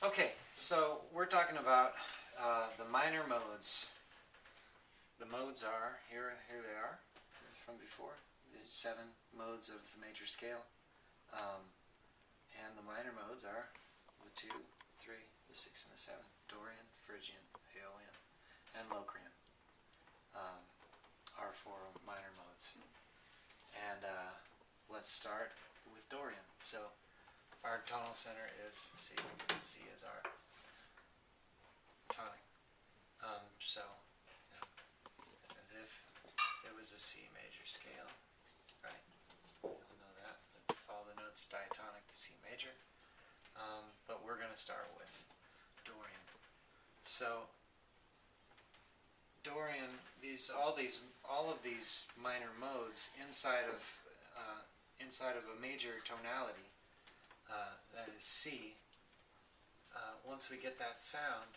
Okay, so we're talking about the minor modes. The modes are, here they are, from before, the 7 modes of the major scale. And the minor modes are the 2, 3, the 6, and the 7. Dorian, Phrygian, Aeolian, and Locrian are 4 minor modes. And let's start with Dorian. So our tonal center is C. C is our tonic. So, you know, as if it was a C major scale, right? You'll know that. It's all the notes diatonic to C major. But we're going to start with Dorian. So Dorian, all of these minor modes inside of a major tonality, that is C. Once we get that sound,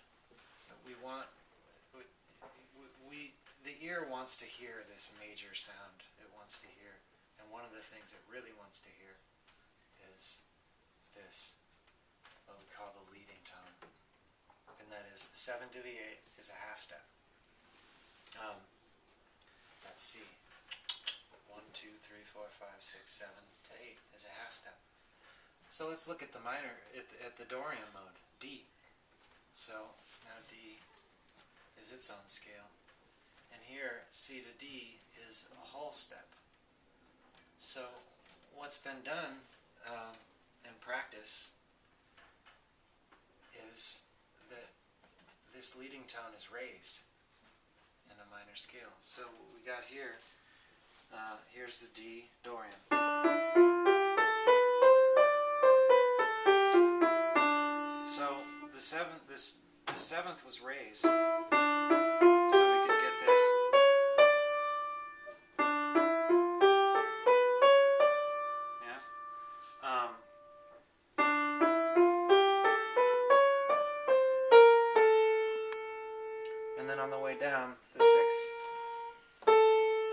the ear wants to hear this major sound. It wants to hear, and one of the things it really wants to hear is this, what we call the leading tone, and that is the 7 to the 8 is a half step. That's C. 1, 2, 3, 4, 5, 6, 7 to 8 is a half step. So let's look at the minor, at the Dorian mode, D. So now D is its own scale. And here, C to D is a whole step. So what's been done in practice is that this leading tone is raised in a minor scale. So what we got here, here's the D Dorian. So the seventh was raised, so we could get this. Yeah. And then on the way down, the 6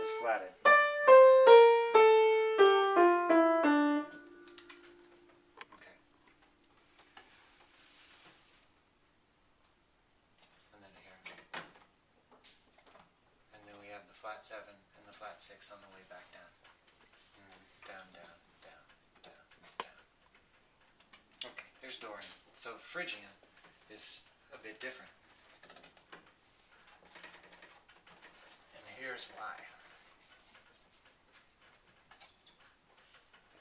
is flatted. Okay. And then here. And then we have the flat 7 and the flat 6 on the way back down. Down, down, down, down, down. Okay, there's Dorian. So Phrygian is a bit different. Here's why.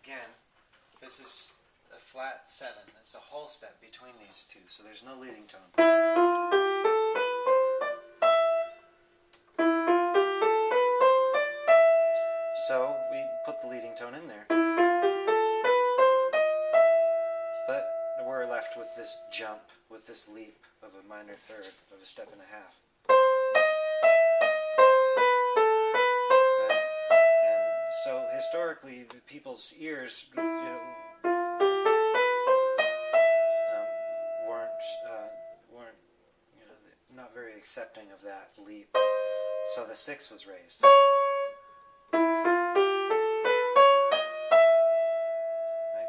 Again, this is a flat 7. It's a whole step between these two, so there's no leading tone. So we put the leading tone in there. But we're left with this jump, with this leap of a minor third, of a step and a half. So historically, people's ears, weren't not very accepting of that leap. So the 6 was raised, like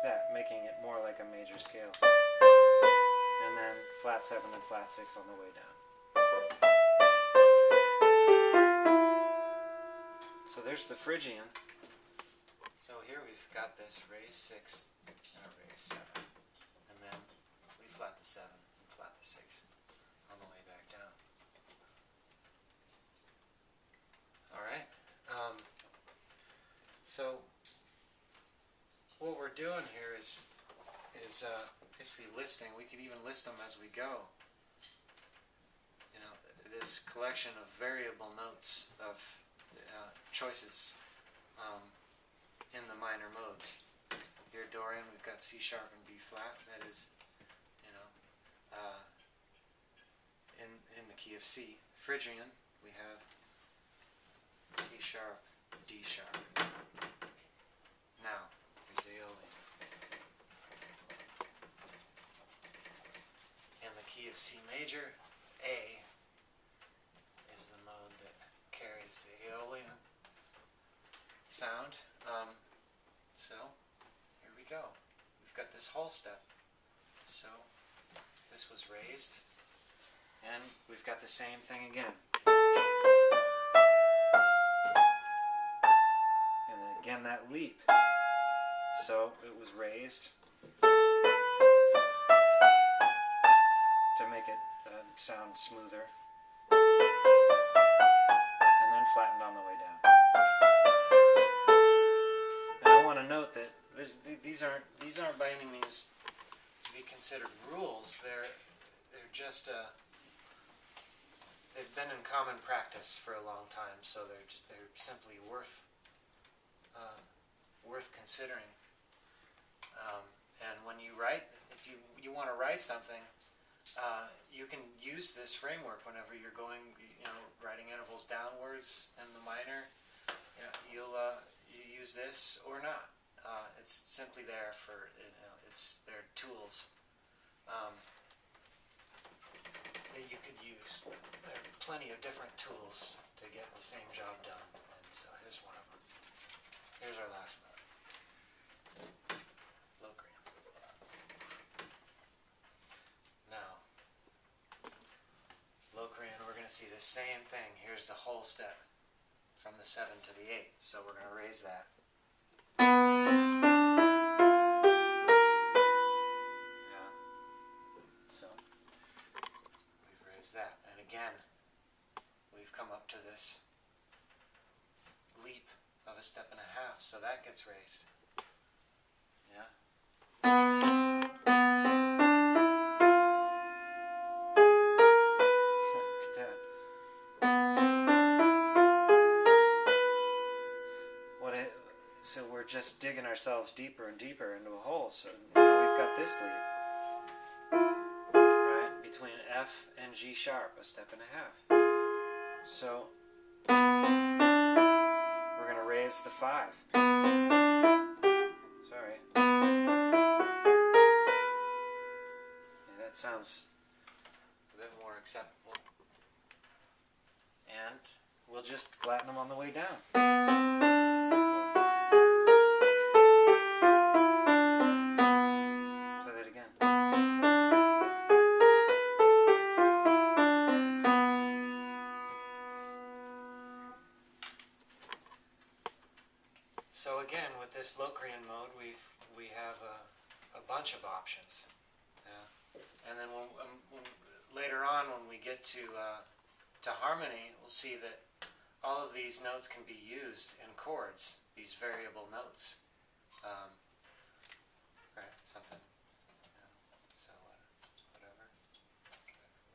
that, making it more like a major scale. And then flat 7 and flat 6 on the way down. So there's the Phrygian. So here we've got this raised 6 and a raised 7. And then we flat the 7 and flat the 6 on the way back down. Alright? So what we're doing here is basically listing. We could even list them as we go. You know, this collection of variable notes of choices in the minor modes. Here Dorian, we've got C sharp and B flat. That is, you know, in the key of C. Phrygian, we have C sharp, D sharp. Now, here's Aeolian. In the key of C major, A is the mode that carries the Aeolian sound. So here we go. We've got this whole step. So this this was raised. And we've got the same thing again. And then again that leap. So it was raised to make it sound smoother. And then flattened on the way down. And I want to note that these aren't by any means to be considered rules. They're just they've been in common practice for a long time, so they're simply worth considering. And when you write, if you want to write something, you can use this framework whenever you're going, writing intervals downwards in the minor. You use this or not. It's simply there for, they're tools that you could use. There are plenty of different tools to get the same job done, and so here's one of them. Here's our last mode. Locrian. Now, Locrian, we're going to see the same thing. Here's the whole step from the 7 to the 8. So we're going to raise that. Yeah. So we've raised that. And again, we've come up to this leap of a step and a half. So that gets raised. Yeah. So we're just digging ourselves deeper and deeper into a hole. So now we've got this leap, right, between F and G sharp, a step and a half. So we're going to raise the 5. Sorry. Yeah, that sounds a bit more acceptable. And we'll just flatten them on the way down. So again, with this Locrian mode, we have a bunch of options, and then later on when we get to harmony, we'll see that all of these notes can be used in chords. These variable notes, right? Something, so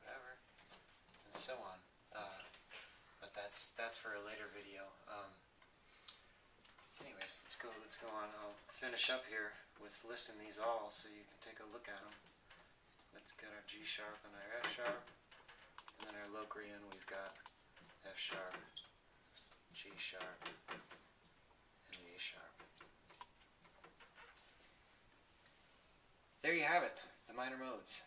whatever, and so on. But that's for a later video. Anyways, let's go on. I'll finish up here with listing these all so you can take a look at them. Let's get our G sharp and our F sharp. And then our Locrian, we've got F sharp, G sharp, and A sharp. There you have it, the minor modes.